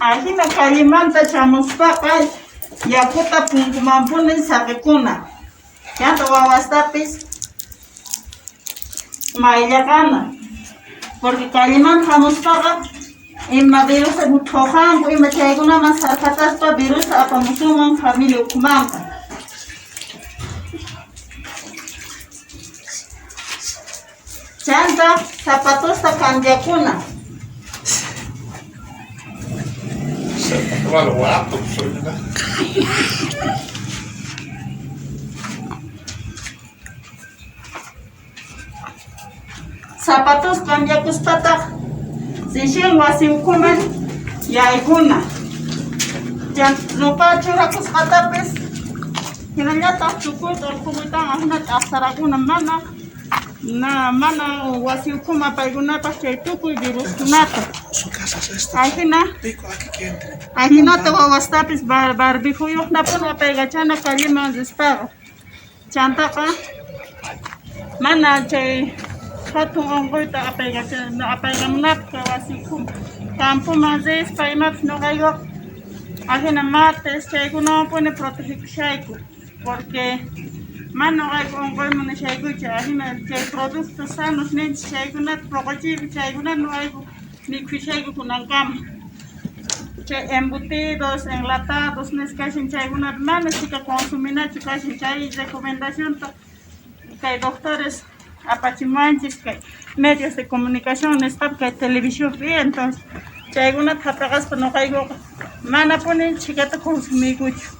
Ajina kallimanta chamuspaqa yakuta punkumanpunin saqikuna. Llanta wawastapis mayllakana. Porque kallimanta hamuspaqa ima virus thoqanku ima chaykunaman sarqataspa virus apamusunman familia ukhumanqa. Chanta zapatusta kanllakuna. Zapatos kanllakuspataq sishin wasi ukhuman yaykuna. Rupa churakusqatapis hinallataq chukuyta urqumuytan ahina t'aqsarakuna mana wasi ukhuma paykunapaq chay tukuy viruskunata. Ahinata wawastapis barbijuyuqnapuni apaygachana kalliman rispaqa. Chantaqa mana chay hatun unquyta apaygamunapaq wasi ukhuma campoman rispa imapas nuqaykuqa ahina martes chaykunawanpuni protegikushayku porque mana nuqayku unquyman nishaykuchu ahina chay productos sanos ninchik chaykunata proqochiypi chaykunata nuqayku mikhuyshayku kunankama. Chay embutidos, enlatados, niskashin chaykunata mana chika consuminachu kashin chay recomendacionta kay doctores apachimanchik kay medios de comunicación nisqapi kay televisión entonces chaykunata hap'iqaspa nuqaykuqa mana puni chikata consumikuchu.